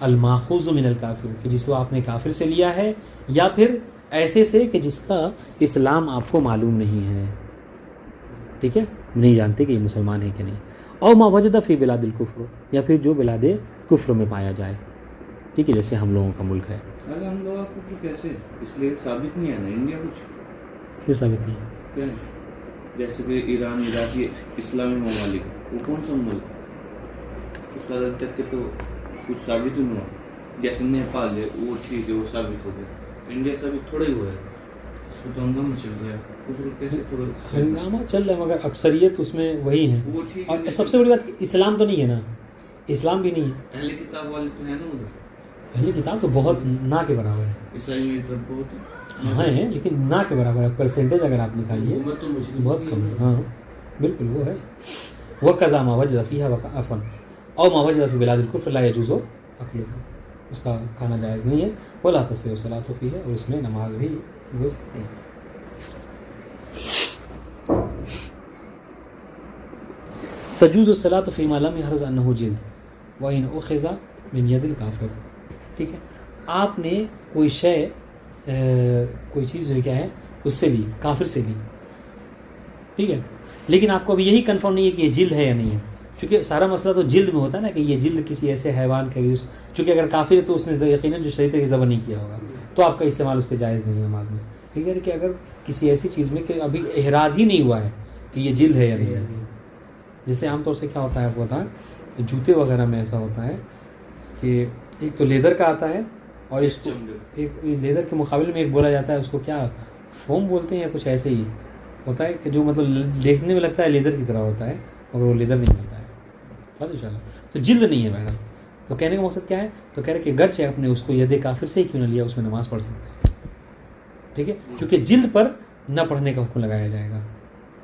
S1: الماخوذ من الکافر، کہ جس کو آپ نے کافر سے لیا ہے، یا پھر ایسے سے کہ جس کا اسلام آپ کو معلوم نہیں ہے، ٹھیک ہے، نہیں جانتے کہ یہ مسلمان ہے کہ نہیں. او ما وجد فی بلاد الکفر، یا پھر جو بلاد کفر میں پایا جائے، ٹھیک ہے، جیسے ہم لوگوں کا ملک ہے.
S2: ہم لوگوں کا کفر کیسے، اس لیے ثابت نہیں ہے نا انڈیا کچھ،
S1: کیوں ثابت نہیں
S2: کیا ہے، جیسے کہ ایران عراق اسلامی ممالک، وہ کون سا ملک، اس کا تک کہ تو کچھ ثابت نہیں ہوا. جیسے نیپال ہے وہ ٹھیک ہے، وہ ثابت ہو گیا. انڈیا ثابت تھوڑا ہی ہوا ہے. اس کو تو ہنگامہ چل رہا ہے، کفر کیسے کرو؟
S1: ہنگامہ چل رہا ہے مگر اکثریت اس میں وہی ہیں.
S2: وہ ٹھیک ہے،
S1: اور سب سے بڑی بات کہ اسلام تو نہیں ہے نا، اسلام بھی نہیں ہے.
S2: اہل کتاب والے تو ہیں نا ادھر،
S1: پہلی کتاب تو بہت نہ کے برابر ہے.
S2: عیسائی میں طرف بہت
S1: ہاں ہیں لیکن نہ کے برابر ہے. پرسنٹیج اگر آپ نکالیے بہت کم ہے. ہاں بالکل وہ ہے. وَكَذَا مَا وَجَدَ فِيهَا عفواً او ما وجد فی بلاد الکفر لا یجوز اکلہ، اس کا کھانا جائز نہیں ہے. ولا تصح الصلاۃ فیہ، اور اس میں نماز بھی درست نہیں ہے. تجوز الصلاۃ فیما لم یحرز انہ جلد وان اخذ من ید الکافر. ٹھیک ہے، آپ نے کوئی شے کوئی چیز جو کیا ہے اس سے لی، کافر سے لی، ٹھیک ہے، لیکن آپ کو ابھی یہی کنفرم نہیں ہے کہ یہ جلد ہے یا نہیں ہے، چونکہ سارا مسئلہ تو جلد میں ہوتا ہے نا کہ یہ جلد کسی ایسے حیوان کا، چونکہ اگر کافر ہے تو اس نے یقیناً جو شریعت کے ذبح نہیں کیا ہوگا تو آپ کا استعمال اس کے جائز نہیں ہے نماز میں. ٹھیک ہے، کہ اگر کسی ایسی چیز میں کہ ابھی احراز ہی نہیں ہوا ہے کہ یہ جلد ہے یا نہیں ہے. جیسے عام طور سے کیا ہوتا ہے آپ کو بتائیں، جوتے وغیرہ میں ایسا ہوتا ہے کہ ایک تو لیدر کا آتا ہے اور اس کو ایک لیدر کے مقابلے میں ایک بولا جاتا ہے اس کو کیا فوم بولتے ہیں یا کچھ ایسے ہی ہوتا ہے کہ جو مطلب دیکھنے میں لگتا ہے لیدر کی طرح ہوتا ہے مگر وہ لیدر نہیں ہوتا ہے. بات ان شاء اللہ تو جلد نہیں ہے بہرحال. تو کہنے کا مقصد کیا ہے، تو کہہ رہے کہ گرچہ آپ نے اس کو ید کافر سے ہی کیوں نہ لیا اس میں نماز پڑھ سکتے ہیں. ٹھیک ہے، چونکہ جلد پر نہ پڑھنے کا حکم لگایا جائے گا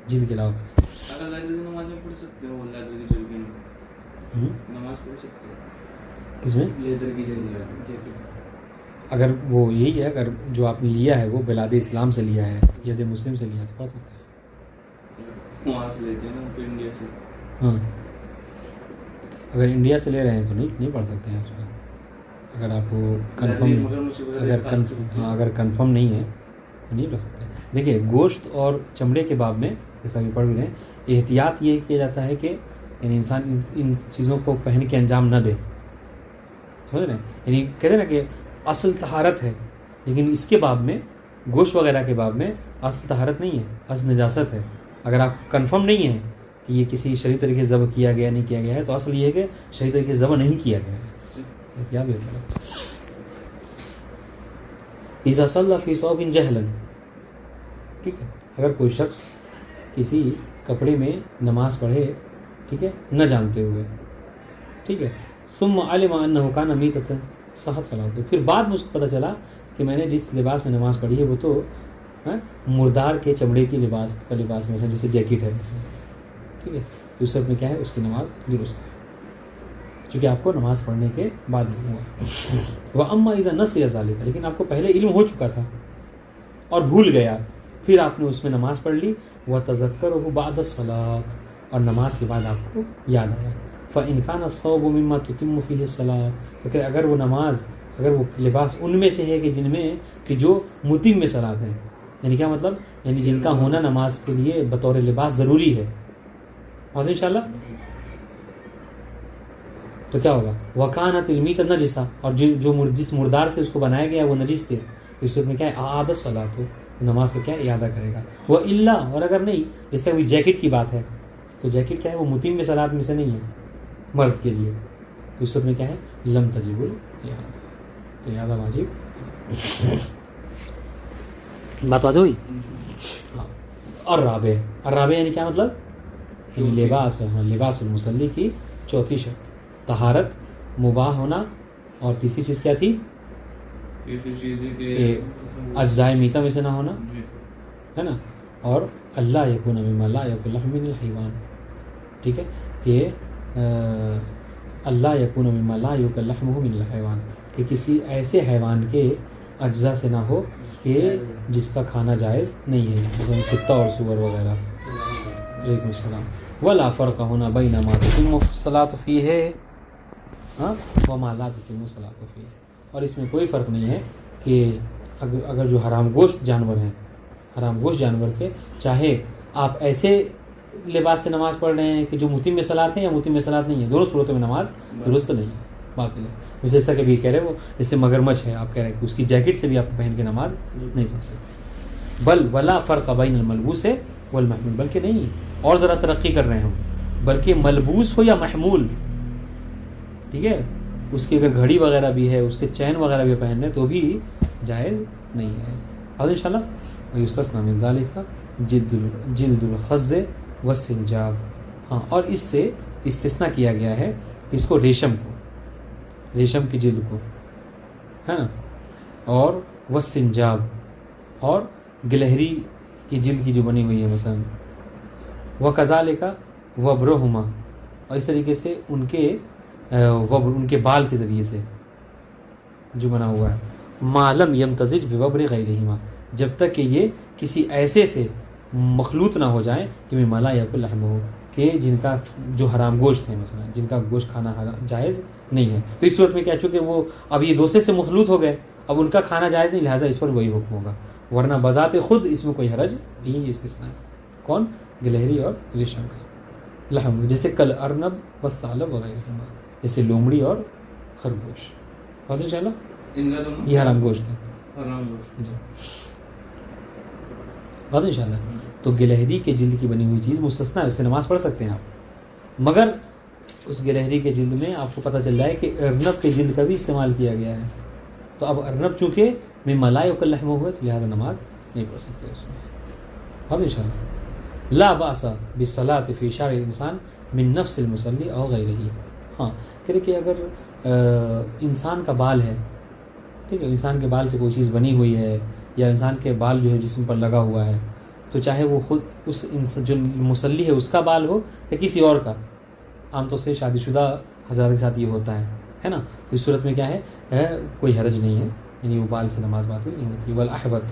S1: جلد کے علاوہ.
S2: اگر لائبریری نماز میں پڑھ سکتے ہو، لائبریری جل کے نماز پڑھ سکتے ہو
S1: اس میں
S2: لیدر کی جگہ.
S1: اگر وہ یہی ہے، اگر جو آپ نے لیا ہے وہ بلاد اسلام سے لیا ہے، ید مسلم سے لیا تو پڑھ سکتے ہیں.
S2: وہاں سے لیتے ہیں نا تو انڈیا سے.
S1: ہاں اگر انڈیا سے لے رہے ہیں تو نہیں پڑھ سکتے ہیں اس میں. اگر آپ کو اگر کنفرم نہیں ہے تو نہیں پڑھ سکتے. دیکھیے گوشت اور چمڑے کے باب میں جیسا بھی پڑھ بھی رہے ہیں، احتیاط یہ کیا جاتا ہے کہ یعنی انسان ان چیزوں کو پہن کے انجام نہ دے. سمجھ رہے ہیں، یعنی کہتے ہیں نا کہ اصل طہارت ہے، لیکن اس کے باب میں گوشت وغیرہ کے باب میں اصل طہارت نہیں ہے، اصل نجاست ہے. اگر آپ کنفرم نہیں ہے کہ یہ کسی شرعی طریقے سے ذبح کیا گیا نہیں کیا گیا ہے تو اصل یہ ہے کہ شرعی طریقے سے ذبح نہیں کیا گیا ہے. احتیاط بھی ہوتا ہے. اذا صلی فی ثوب جہلا، ٹھیک ہے، اگر کوئی شخص کسی کپڑے میں نماز پڑھے، ٹھیک ہے، نہ جانتے ہوئے، ٹھیک ہے، ثم علم انہ کان میتۃ صحت صلاۃ، پھر بعد میں اس کو پتہ چلا کہ میں نے جس لباس میں نماز پڑھی ہے وہ تو مردار کے چمڑے کی لباس مثلا جیسے جیکٹ ہے مثلا، ٹھیک ہے، تو اس میں کیا ہے اس کی نماز درست ہے چونکہ آپ کو نماز پڑھنے کے بعد علم ہوا. وَأَمَّا إِذَا نَسِيَ ذَلِكَ، لیکن آپ کو پہلے علم ہو چکا تھا اور بھول گیا، پھر آپ نے اس میں نماز پڑھ لی. وَتَذَكَّرَهُ بَعْدَ الصَّلَاةِ، اور نماز کے بعد آپ کو یاد آیا. فَإِنْ كَانَ الثَّوْبُ مِمَّا تُتِمُّ فِيهِ الصَّلَاةِ، تو کہ اگر وہ لباس ان میں سے ہے کہ جن میں کہ جو متم صلاۃ ہے، یعنی کیا مطلب، یعنی جن کا ہونا نماز کے لیے بطور لباس ضروری ہے. اور انشاءاللہ تو کیا ہوگا، وَكَانَتِ الْمِيتَةُ نَجِسًا، اور جس مردار سے اس کو بنایا گیا وہ نجس تھے، اس میں کیا ہے اعادت صلاۃ، ہو نماز کو کیا اعادہ کرے گا. وَإِلَّا، اور اگر نہیں، جیسے ابھی جیکٹ کی بات ہے تو جیکٹ کیا ہے وہ متم صلاۃ میں سے نہیں ہے مرد کے لیے، تو اس میں کیا ہے لم تجب الاعادہ، تو اعادہ واجب. بات واضح ہوئی. الرابع یعنی کیا مطلب، یعنی لباس المصلی کی چوتھی شرط طہارت، مباح ہونا، اور تیسری چیز کیا تھی، اجزائے میتہ میں سے نہ ہونا، ہے نا، اور اللہ یکون مما لا یاکل لحم من الحیوان، ٹھیک ہے، کہ اللہ یکون مما لا یاکل لحمہ من الحیوان، کہ کسی ایسے حیوان کے اجزاء سے نہ ہو کہ جس کا کھانا جائز نہیں ہے، مثلا کتا اور سور وغیرہ. علیکم السلام. ولا فرق ہونا بین ما تتم الصلاۃ فیہ وما لا تتم الصلاۃ فیہ، اور اس میں کوئی فرق نہیں ہے کہ اگر جو حرام گوشت جانور ہیں، حرام گوشت جانور کے چاہے آپ ایسے لباس سے نماز پڑھ رہے ہیں کہ جو متم صلاۃ ہے یا متم صلاۃ نہیں ہے، دونوں صورتوں میں نماز درست نہیں ہے، باطل ہے. جیسے کہ بھی کہہ رہے وہ جیسے مگرمچھ ہے، آپ کہہ رہے ہیں کہ اس کی جیکٹ سے بھی آپ پہن کے نماز نہیں پڑھ سکتے. بل ولا فرق بین الملبوس والمحمول، بلکہ نہیں، اور ذرا ترقی کر رہے ہیں ہم، بلکہ ملبوس ہو یا محمول، ٹھیک ہے، اس کی اگر گھڑی وغیرہ بھی ہے، اس کے چین وغیرہ بھی پہننے تو بھی جائز نہیں ہے. اور انشاءاللہ ویستثنی من ذالک جلد الخز والسنجاب. ہاں، اور اس سے استثناء کیا گیا ہے اس کو ریشم کی جلد کو، ہے نا، اور والسنجاب اور گلہری کی جلد کی جو بنی ہوئی ہے مثلا، وکذالک وبرہما، اور اس طریقے سے ان کے بال کے ذریعے سے جو بنا ہوا ہے، ما لم یمتزج بوبر غیرہما، جب تک کہ یہ کسی ایسے سے مخلوط نہ ہو جائیں کہ مما لا یاکل لحمہ، کہ جن کا جو حرام گوشت ہے، مثلا جن کا گوشت کھانا جائز نہیں ہے. تو اس صورت میں کیا، چونکہ وہ اب یہ دوسرے سے مخلوط ہو گئے، اب ان کا کھانا جائز نہیں، لہٰذا اس پر وہی حکم ہوگا، ورنہ بذات خود اس میں کوئی حرج نہیں. یہ استثناء ہے کون؟ گلہری اور ریشم کا لحم، جیسے کل ارنب والثعلب وغیرہ، جیسے لومڑی اور خرگوش. واضح ان شاء اللہ یہ حرام گوشت ہے. جی واضح ان شاء اللہ. تو گلہری کے جلد کی بنی ہوئی چیز مستثنیٰ ہے، اس سے نماز پڑھ سکتے ہیں آپ، مگر اس گلہری کے جلد میں آپ کو پتہ چل جائے کہ ارنب کے جلد کا بھی استعمال کیا گیا ہے. تو اب ارنب چونکہ مما لا یاکل لحمہ ہوا تو لہٰذا نماز نہیں پڑھ سکتے اس میں. واضح ان شاء اللہ. لا باس بالصلاۃ فی شعر الانسان من نفس المصلی او غیرہ. ہاں، کہ اگر انسان کا بال ہے، ٹھیک ہے، انسان کے بال سے کوئی چیز بنی ہوئی ہے، یا انسان کے بال جو ہے جسم پر لگا ہوا ہے، تو چاہے وہ خود اس جو مصلی ہے اس کا بال ہو یا کسی اور کا، عام طور سے شادی شدہ حضرات کے ساتھ یہ ہوتا ہے نا. تو اس صورت میں کیا ہے کوئی حرج نہیں ہے، یعنی وہ بال سے نماز باطل نہیں ہوتی. والاحوط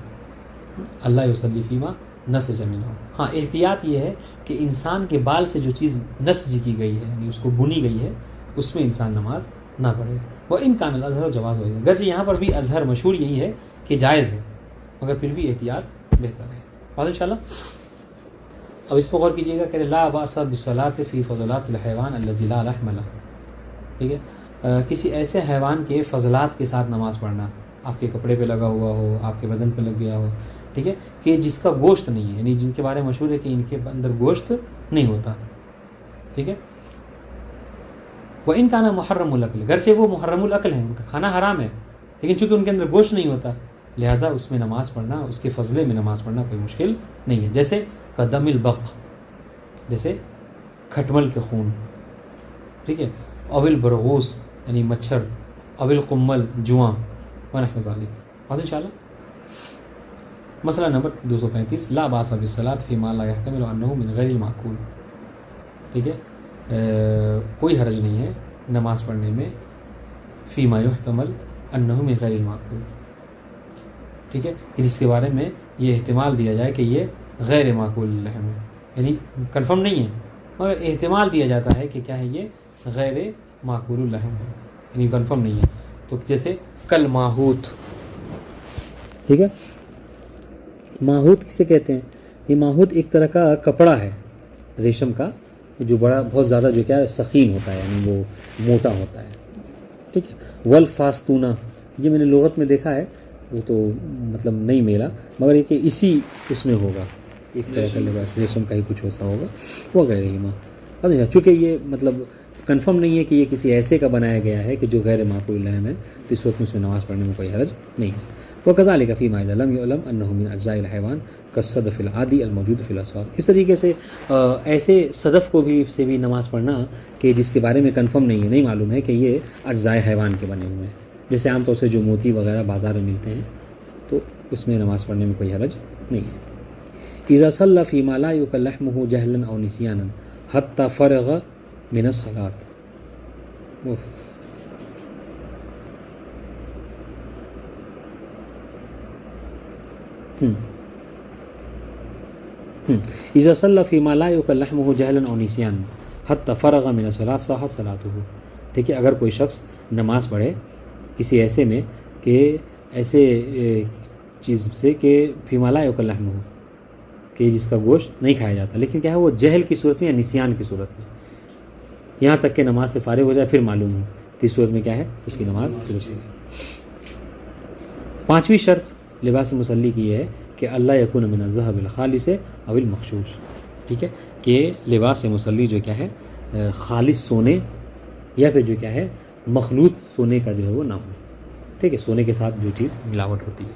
S1: اللہ یصلی فیما نسج منہ. ہاں، احتیاط یہ ہے کہ انسان کے بال سے جو چیز نسج کی گئی ہے، یعنی اس کو بنی گئی ہے، اس میں انسان نماز نہ پڑھے. وہ ان کان الازہر جواز ہوگا، گرچہ یہاں پر بھی اظہر مشہور یہی ہے کہ جائز ہے، مگر پھر بھی احتیاط بہتر ہے. بات انشاءاللہ. اب اس پر غور کیجیے گا کہ لا باس بالصلاۃ فی فضلات الحیوان الذی لا لحم لہ. ٹھیک ہے، کسی ایسے حیوان کے فضلات کے ساتھ نماز پڑھنا، آپ کے کپڑے پہ لگا ہوا ہو، آپ کے بدن پہ لگ گیا ہو، ٹھیک ہے، کہ جس کا گوشت نہیں ہے، یعنی جن کے بارے میں مشہور ہے کہ ان کے اندر گوشت نہیں ہوتا. ٹھیک ہے، وہ ان کا نا محرم العقل، گرچہ وہ محرم العقل ہیں، ان کا کھانا حرام ہے، لیکن چونکہ ان کے اندر گوشت نہیں ہوتا لہٰذا اس میں نماز پڑھنا، اس کے فضلے میں نماز پڑھنا کوئی مشکل نہیں ہے. جیسے قدم البق، جیسے کھٹمل کے خون، ٹھیک ہے، اول برغوث یعنی مچھر، اول قمل جواں ونحو ذالک. واضح انشاءاللہ. مسئلہ نمبر 235 لا باس بالصلاۃ فی ما لا یحتمل انہ من غیر المعقول. ٹھیک ہے، کوئی حرج نہیں ہے نماز پڑھنے میں فی ما یحتمل انہ من غیر المعقول، ٹھیک ہے، کہ جس کے بارے میں یہ احتمال دیا جائے کہ یہ غیر معقول لحم ہے، یعنی کنفرم نہیں ہے مگر احتمال دیا جاتا ہے کہ کیا ہے یہ غیر معقول اللحم ہے، یعنی کنفرم نہیں ہے. تو جیسے کل ماہوت، ٹھیک ہے، ماہوت کسے کہتے ہیں؟ یہ ماہوت ایک طرح کا کپڑا ہے ریشم کا، جو بہت زیادہ جو کیا ہے سخین ہوتا ہے، یعنی وہ موٹا ہوتا ہے. ٹھیک ہے، والفاستونہ، یہ میں نے لغت میں دیکھا ہے، وہ تو مطلب نہیں ملا، مگر یہ کہ اسی اس میں ہوگا، ایک طرح کا لباس ریشم کا ہی کچھ ویسا ہوگا وغیرہ. اب چونکہ یہ مطلب کنفرم نہیں ہے کہ یہ کسی ایسے کا بنایا گیا ہے کہ جو غیر معقول لحم ہے، تو اس وقت میں اس میں نماز پڑھنے میں کوئی حرج نہیں ہے. وکذالک فیما اذا لم یعلم انہ من اجزاء الحیوان کالصدف العادی الموجود فی الاسواق. اس طریقے سے ایسے صدف کو بھی سے بھی نماز پڑھنا کہ جس کے بارے میں کنفرم نہیں ہے، نہیں معلوم ہے کہ یہ اجزاء حیوان کے بنے ہوئے ہیں، جیسے عام طور سے جو موتی وغیرہ بازار میں ملتے ہیں، تو اس میں نماز پڑھنے میں کوئی حرج نہیں ہے. اذا صلی فیما لا یؤکل لحمہ جہلا او نسیانا حتی فرغ من الصلاۃ. اذا صلی فیما لا یؤکل لحمہ جہلا او نسیانا حتی فرغ من الصلاۃ صحت صلاتہ. ٹھیک ہے، اگر کوئی شخص نماز پڑھے کسی ایسے میں کہ ایسے چیز سے کہ فیما لا یؤکل لحمہ، کہ جس کا گوشت نہیں کھایا جاتا، لیکن کیا ہے وہ جہل کی صورت میں یا نسیان کی صورت میں، یہاں تک کہ نماز سے فارغ ہو جائے پھر معلوم ہو، تو اس صورت میں کیا ہے اس کی نماز درست ہے. 5ویں شرط لباس مصلی کی یہ ہے کہ اللہ یکون من الذهب الخالص او المغشوش. ٹھیک ہے، کہ لباس مصلی جو کیا ہے خالص سونے یا پھر جو کیا ہے مخلوط سونے کا جو ہے وہ نہ ہو. ٹھیک ہے، سونے کے ساتھ جو چیز ملاوٹ ہوتی ہے.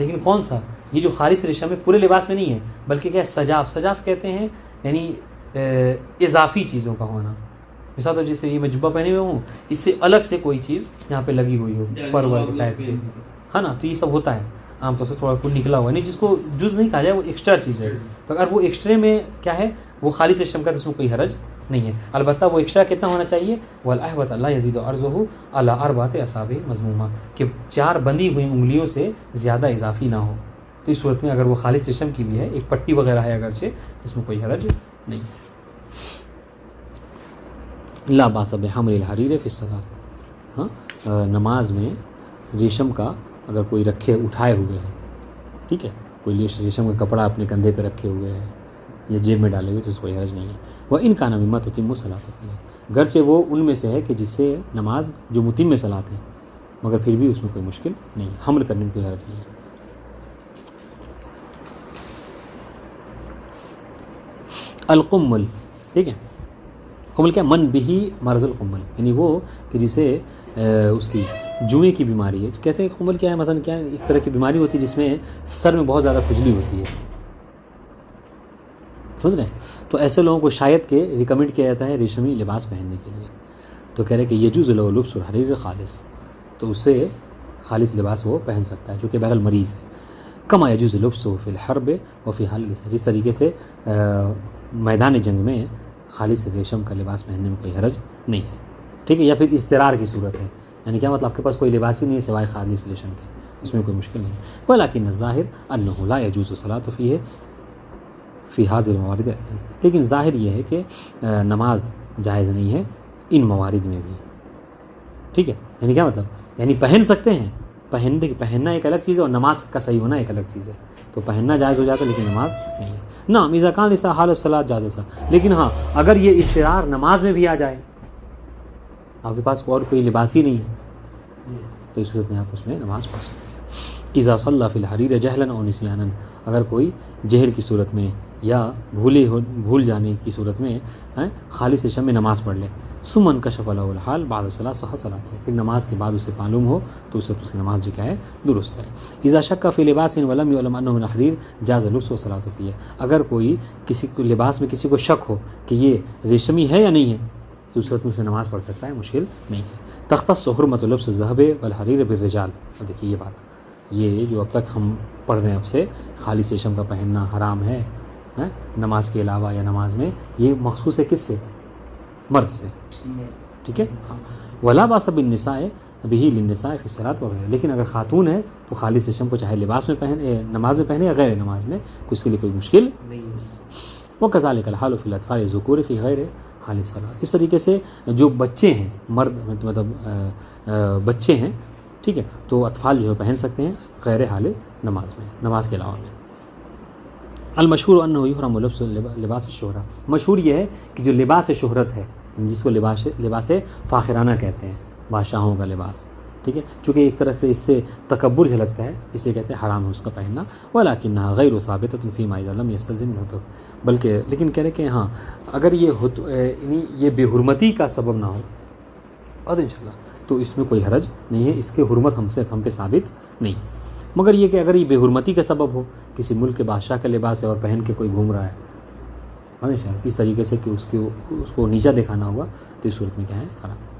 S1: لیکن کون سا؟ یہ جو خالص ریشم ہے پورے لباس میں نہیں ہے، بلکہ کیا ہے سجاف. سجاف کہتے ہیں یعنی اضافی چیزوں کا ہونا. مثال تو جیسے یہ میں جبہ پہنے ہوئے ہوں، اس سے الگ سے کوئی چیز یہاں پہ لگی ہوئی ہو، پرور ٹائپ کی، ہے نا. تو یہ سب ہوتا ہے عام طور سے تھوڑا کچھ نکلا ہوا، نہیں جس کو جز نہیں کہا جائے، وہ ایکسٹرا چیز ہے. تو اگر وہ ایکسٹرے میں کیا ہے وہ خالص ریشم کا، تو اس میں کوئی حرج نہیں ہے. البتہ وہ ایکسٹرا کتنا ہونا چاہیے؟ وَالْأَحْوَةَ اللَّهُ يَزِيدُ عَرْضُهُ عَلَىٰ أَرْبَعَةِ أَصَابِعٍ مَضْمُومَةٍ، کہ 4 بندھی ہوئی انگلیوں سے زیادہ اضافی نہ ہو. تو اس صورت میں اگر وہ خالص ریشم کی بھی ہے، ایک پٹی وغیرہ ہے اگرچہ، اس میں کوئی حرج نہیں. لا باس بحمل الحریر فی الصلاۃ. ہاں، نماز میں ریشم کا اگر کوئی رکھے اٹھائے ہوئے ہے، ٹھیک ہے، کوئی ریشم کا کپڑا اپنے کندھے پہ رکھے ہوئے ہے یا جیب میں ڈالے ہوئے، تو اس کو کوئی حرج نہیں ہے. وہ ان کا نام تتم الصلاۃ فیہ، گرچہ وہ ان میں سے ہے کہ جس سے نماز جو متم صلاۃ ہے، مگر پھر بھی اس میں کوئی مشکل نہیں ہے، حمل کرنے میں کوئی حرج نہیں ہے. القمل، ٹھیک ہے، قمل کیا؟ من بھی مرض القمل، یعنی وہ کہ جسے اس کی جوئیں کی بیماری ہے. کہتے ہیں قمل کیا ہے؟ مثلا کیا ہے؟ ایک طرح کی بیماری ہوتی ہے جس میں سر میں بہت زیادہ کھجلی ہوتی ہے، سمجھ رہے ہیں؟ تو ایسے لوگوں کو شاید کہ ریکمنڈ کیا جاتا ہے ریشمی لباس پہننے کے لیے. تو کہہ رہے کہ یجوز له لبس الحریر خالص، تو اسے خالص لباس وہ پہن سکتا ہے چونکہ بہرحال مریض ہے. کما یجوز لبسه فی الحرب وفی حال الاسر، جس طریقے سے میدان جنگ میں خالص ریشم کا لباس پہننے میں کوئی حرج نہیں ہے، ٹھیک ہے. یا پھر اضطرار کی صورت ہے، یعنی کیا مطلب؟ آپ کے پاس کوئی لباس ہی نہیں ہے سوائے خالص ریشم کے، اس میں کوئی مشکل نہیں ہے. ولیکن الظاہر انہ لا یجوز الصلاۃ فیہ فی هذه الموارد، لیکن ظاہر یہ ہے کہ نماز جائز نہیں ہے ان موارد میں بھی، ٹھیک ہے. یعنی کیا مطلب؟ یعنی پہن سکتے ہیں، پہننا ایک الگ چیز ہے اور نماز کا صحیح ہونا ایک الگ چیز ہے. تو پہننا جائز ہو جاتا ہے لیکن نماز نہیں ہے. نعم اذا کان لسا حال الصلاۃ جاز، لیکن ہاں اگر یہ اضطرار نماز میں بھی آ جائے، آپ کے پاس اور کوئی لباس ہی نہیں ہے، تو اس صورت میں آپ اس میں نماز پڑھ سکتے ہیں. اذا صلی فی الحریر جہلا او نسیانا، اگر کوئی جہل کی صورت میں یا بھول جانے کی صورت میں خالص ریشم میں نماز پڑھ لے. ثم انکشف له الحال بعد الصلاۃ صح صلاۃ، پھر نماز کے بعد اسے معلوم ہو تو اس کی نماز جو کیا ہے درست ہے. اذا شک فی لباس ولم يعلم انه من الحریر جاز لبسه والصلاۃ فیہ، اگر کوئی کسی کو لباس میں کسی کو شک ہو کہ یہ ریشمی ہے یا نہیں ہے، تو اس صورت میں اس میں نماز پڑھ سکتا ہے، مشکل نہیں ہے. تختص حرمت لبس الذهب والحریر بالرجال. اب دیکھیے یہ بات، یہ جو اب تک ہم پڑھ رہے ہیں اب سے خالص ریشم کا پہننا حرام ہے نماز کے علاوہ یا نماز میں، یہ مخصوص ہے کس سے؟ مرد سے، ٹھیک ہے. ولا باس بالنساء به للنساء فی الصلاۃ وغیرہ، لیکن اگر خاتون ہے تو خالص ریشم کو چاہے لباس میں پہنے، نماز میں پہنے یا غیر نماز میں، اس کے لیے کوئی مشکل نہیں ہے. وکذالک الحال فی الاطفال الذکور فی غیر حال الصلاۃ، اس طریقے سے جو بچے ہیں، مرد مطلب بچے ہیں، ٹھیک ہے، تو اطفال جو ہے پہن سکتے ہیں غیر حال نماز میں، نماز کے علاوہ میں. المشہور انہ یحرم لبس لباس الشہرہ، مشہور یہ ہے کہ جو لباس شہرت ہے، جس کو لباس فاخرانہ کہتے ہیں، بادشاہوں کا لباس، ٹھیک ہے، چونکہ ایک طرح سے اس سے تکبر جھلکتا ہے، اسے کہتے ہیں حرام ہے اس کا پہننا. ولکنھا غیر ثابتۃ فیما اذا لم یستلزم الحتق، بلکہ لیکن کہہ رہے کہ ہاں اگر یہ بے حرمتی کا سبب نہ ہو، اور انشاءاللہ تو اس میں کوئی حرج نہیں ہے، اس کے حرمت ہم پہ ثابت نہیں ہے. مگر یہ کہ اگر یہ بے حرمتی کا سبب ہو، کسی ملک کے بادشاہ کا لباس ہے اور پہن کے کوئی گھوم رہا ہے اس طریقے سے کہ اس کو نیچا دکھانا ہوا، تو اس صورت میں کیا ہے حرام ہے.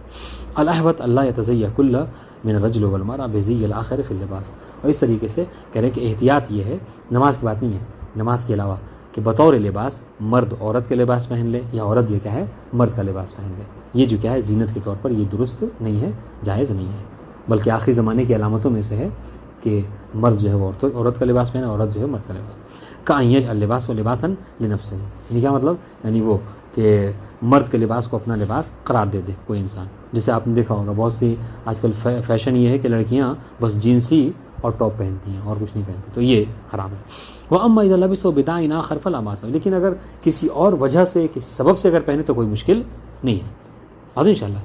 S1: الاحوط اللہ یتزی کل من الرجل والمرأة بزی الاخر فی اللباس، اور اس طریقے سے کہہ رہے ہیں کہ احتیاط یہ ہے، نماز کی بات نہیں ہے، نماز کے علاوہ کہ بطور لباس مرد عورت کے لباس پہن لے یا عورت جو کیا ہے مرد کا لباس پہن لے، یہ جو کیا ہے زینت کے طور پر یہ درست نہیں ہے، جائز نہیں ہے. بلکہ آخری زمانے کی علامتوں میں سے ہے کہ مرد جو ہے وہ عورت کا لباس پہنے، عورت جو ہے مرد کا لباس. کائیج اللباس و لباسا لنفسہ، یعنی کیا مطلب؟ یعنی وہ کہ مرد کے لباس کو اپنا لباس قرار دے دے کوئی انسان. جیسے آپ نے دیکھا ہوگا بہت سی آج کل فیشن یہ ہے کہ لڑکیاں بس جینس ہی اور ٹاپ پہنتی ہیں اور کچھ نہیں پہنتی، تو یہ حرام ہے. واما اذا لبسوا بداعٍ آخر فلا باس، لیکن اگر کسی اور وجہ سے کسی سبب سے اگر پہنے تو کوئی مشکل نہیں ہے. آج انشاءاللہ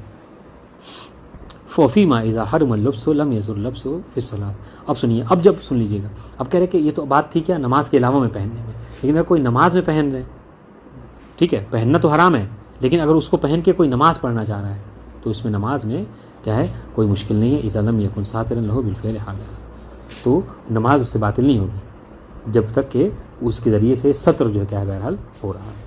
S1: فیما اذا حرم اللبس لم یزر اللبس فی الصلاۃ. اب سنیے، اب جب سن لیجیے گا، اب کہہ رہے کہ یہ تو بات تھی کیا نماز کے علاوہ میں پہننے میں، لیکن اگر کوئی نماز میں پہن رہے، ٹھیک ہے، پہننا تو حرام ہے، لیکن اگر اس کو پہن کے کوئی نماز پڑھنا چاہ رہا ہے تو اس میں نماز میں کیا ہے کوئی مشکل نہیں ہے. اذا لم یکن ساترا له بالفعل حالہ، تو نماز اس سے باطل نہیں ہوگی جب تک کہ اس کے ذریعے سے ستر جو ہے کیا ہے بہرحال ہو رہا ہے.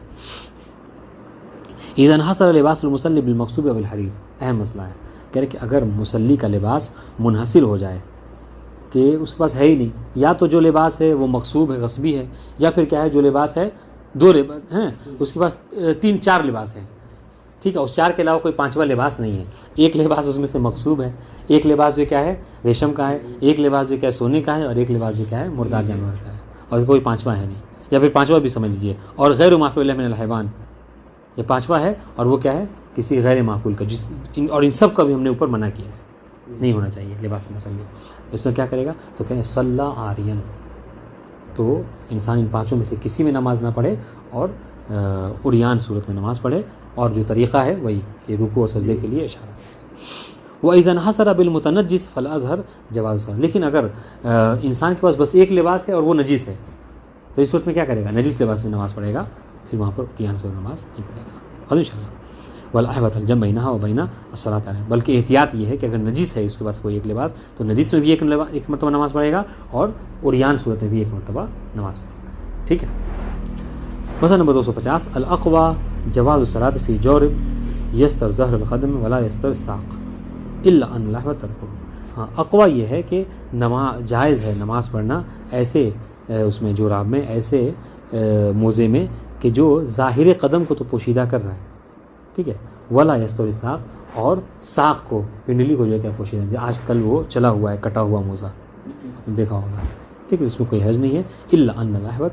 S1: اذا انحصر لباس المصلی بالمقصوب او الحریر، اہم مسئلہ ہے، کہہ رہے کہ اگر مصلی کا لباس منحصر ہو جائے کہ اس کے پاس ہے ہی نہیں، یا تو جو لباس ہے وہ مغصوب ہے، غصبی ہے، یا پھر کیا ہے جو لباس ہے دو لباس ہیں، اس کے پاس 3-4 لباس ہیں، ٹھیک ہے، اس 4 کے علاوہ کوئی 5واں لباس نہیں ہے. ایک لباس اس میں سے مغصوب ہے، ایک لباس جو کیا ہے ریشم کا ہے، ایک لباس جو کیا ہے سونے کا ہے، اور ایک لباس جو کیا ہے مردار جانور کا ہے، اور کوئی 5واں ہے نہیں، یا پھر 5واں بھی سمجھ لیجیے، اور غیر معقول من الحیوان، یہ 5واں ہے اور وہ کیا ہے کسی غیر معقول کا، اور ان سب کا بھی ہم نے اوپر منع کیا ہے، نہیں ہونا چاہیے لباس مصلی. اس میں کیا کرے گا تو کہیں صلی عارین، تو انسان ان 5 میں سے کسی میں نماز نہ پڑھے اور عریان صورت میں نماز پڑھے، اور جو طریقہ ہے وہی کہ رکوع اور سجدے کے لیے اشارہ کرے. وَإِذَا انْحَصَرَ بِالْمُتَنَجِّسِ فَالْأَظْهَرُ جواز الصلاۃ، لیکن اگر انسان کے پاس بس ایک لباس ہے اور وہ نجس ہے تو اس وقت میں کیا کرے گا، نجس لباس میں نماز پڑھے گا، پھر وہاں پر عریان صورت نماز نہیں پڑھے گا. اور انشاءاللہ وَالْأَحْوَطُ الْجَمْعُ بَيْنَهَا وَبَيْنَ الصَّلَاةِ عَلَيْهِ، بلکہ احتیاط یہ ہے کہ اگر نجس ہے اس کے پاس کوئی ایک لباس تو نجس میں بھی ایک مرتبہ نماز پڑھے گا، اور عریان صورت میں بھی ایک مرتبہ نماز پڑھے گا. ٹھیک ہے. مسئلہ نمبر 250 الاقوى جواز الصلاة فی جورب یستر ظہر القدم ولا یستر الساق الا ان اللحو ترکہ. ہاں، اقوی یہ ہے کہ جائز ہے نماز پڑھنا ایسے اس میں جوراب میں، ایسے موزے میں کہ جو ظاہر قدم کو تو پوشیدہ کر رہا ہے، ٹھیک ہے، ولا یستر الساق، اور ساق کو، پنڈلی کو جو ہے کیا پوشیدہ، آج کل وہ چلا ہوا ہے کٹا ہوا موزہ دیکھا ہوگا، ٹھیک ہے، اس میں کوئی حرج نہیں ہے. الا ان اللحو